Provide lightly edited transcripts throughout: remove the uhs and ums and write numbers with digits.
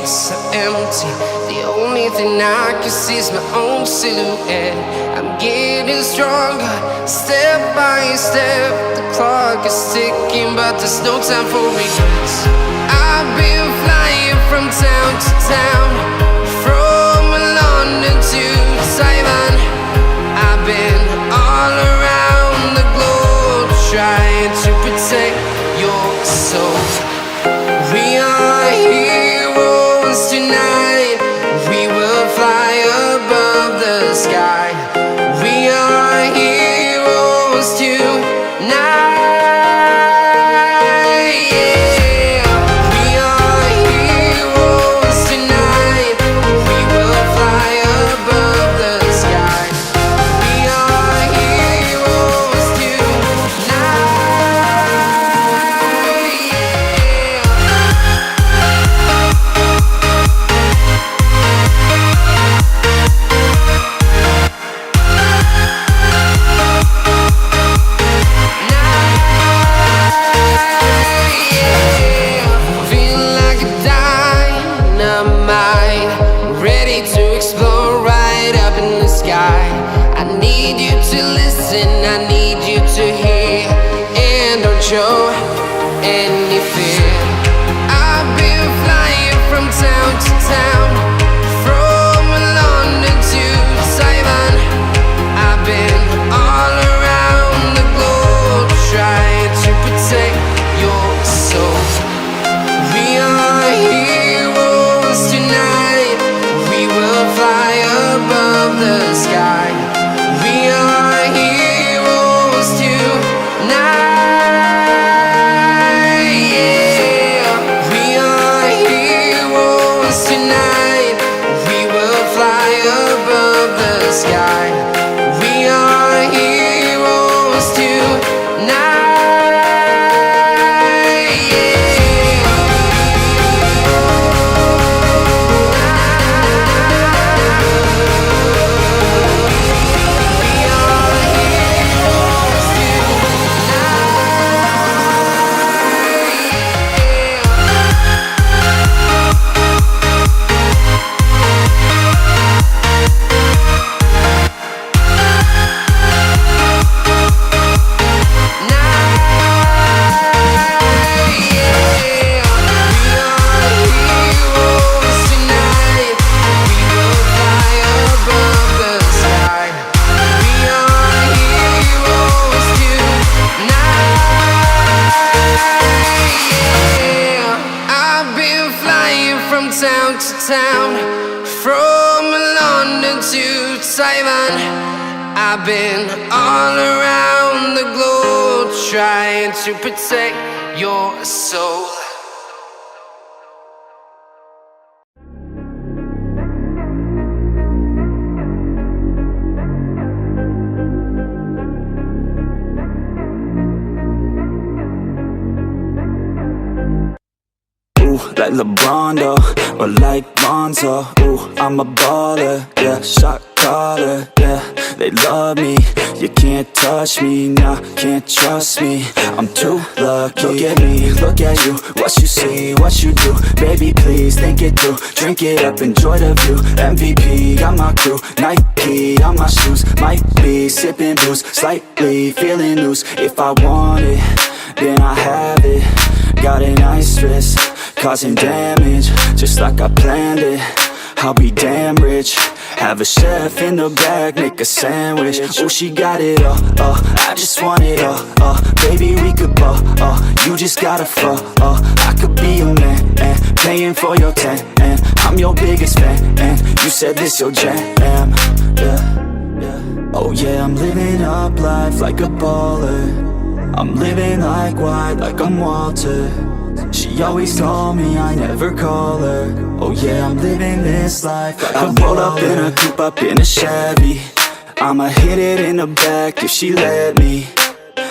so empty. The only thing I can see is my own silhouette. I'm getting stronger, step by step. The clock is ticking, but there's no time for regrets. I've been flying from town to town, from London to Taiwan. I've been all around the globe, trying to protect your soul. We are heroes tonight. We will fly above the sky. We are heroes tonight. Yeah. We are heroes tonight. We will fly above the sky. We are heroes tonight. Feeling like a dynamite, ready to explode right up in the sky. I need you to listen, I need you to hear, and don't show any fear. I've been flying from town to town, from London to Taiwan. I've been all around the globe, trying to protect your soul. We are heroes tonight. We will fly above the sky. We are heroes tonight. Yeah. We are heroes tonight. We will fly above the sky. We are heroes tonight. I've been flying from town to town, from London to Taiwan. I've been all around the globe, trying to protect your soul. Like LeBron though, or like Lonzo. Ooh, I'm a baller, yeah, shot caller, yeah. They love me, you can't touch me, nah, can't trust me. I'm too lucky. Look at me, look at you, what you see, what you do. Baby, please think it through, drink it up, enjoy the view. MVP, got my crew, Nike on my shoes. Might be sipping booze, slightly feeling loose. If I want it, then I have it. Got an ice wrist, causing damage, just like I planned it. I'll be damn rich. Have a chef in the back, make a sandwich. Oh, she got it all, I just want it all, baby, we could ball, you just gotta fall, I could be your man, and paying for your tan, and I'm your biggest fan, and you said this your jam, yeah. Oh yeah, I'm living up life like a baller. I'm living like white, like I'm Walter. She always told me I never call her. Oh yeah, I'm living this life like I roll up in a coupe, up in a Chevy. I'ma hit it in the back if she let me.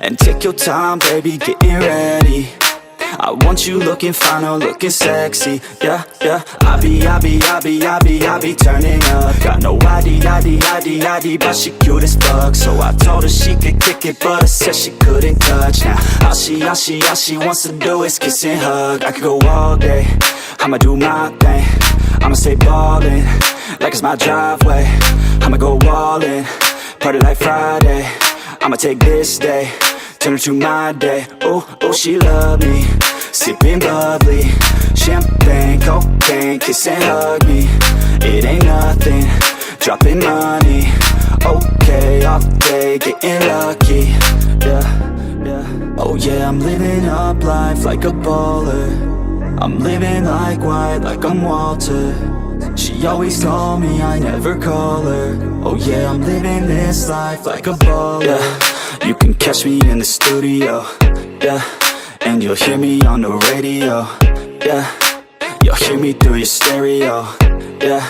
And take your time, baby, getting ready. I want you looking fine or looking sexy. Yeah, yeah. I be turning up. Got no ID, but she cute as fuck. So I told her she could kick it, but I said she couldn't touch. Now all she wants to do is kiss and hug. I could go all day, I'ma do my thing. I'ma stay ballin', like it's my driveway. I'ma go all in, party like Friday. I'ma take this day, turn it to my day. Oh, oh, she love me, sipping bubbly, champagne, cocaine, kiss and hug me. It ain't nothing, dropping money. Okay, off day, getting lucky. Yeah, yeah. Oh yeah, I'm living up life like a baller. I'm living like white, like I'm Walter. She always call me, I never call her. Oh yeah, I'm living this life like a baller. Yeah, you can catch me in the studio. Yeah, and you'll hear me on the radio. Yeah, you'll hear me through your stereo. Yeah,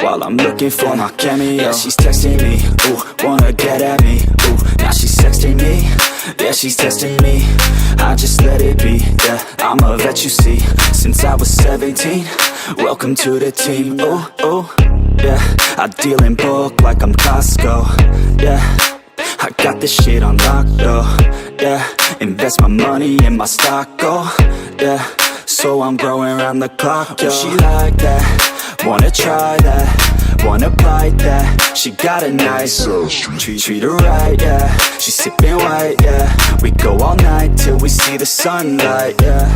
while I'm looking for my cameo. Yeah, she's texting me, ooh, wanna get at me. Ooh, now she's sexting me. Yeah, she's testing me, I just let it be. Yeah, I'm a vet, you see, since I was 17. Welcome to the team. Ooh, ooh, yeah, I deal in bulk like I'm Costco. Yeah, I got this shit on lock though. Yeah, invest my money in my stock. Oh, yeah, so I'm growing around the clock. Yo, she like that, wanna try that, wanna bite that. She got a nice treat her right, yeah. She's sipping white, yeah. We go all night till we see the sunlight, yeah.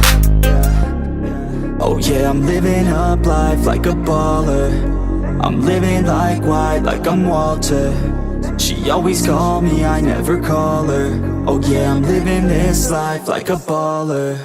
Oh yeah, I'm living up life like a baller. I'm living like white, like I'm Walter. She always call me, I never call her. Oh yeah, I'm living this life like a baller.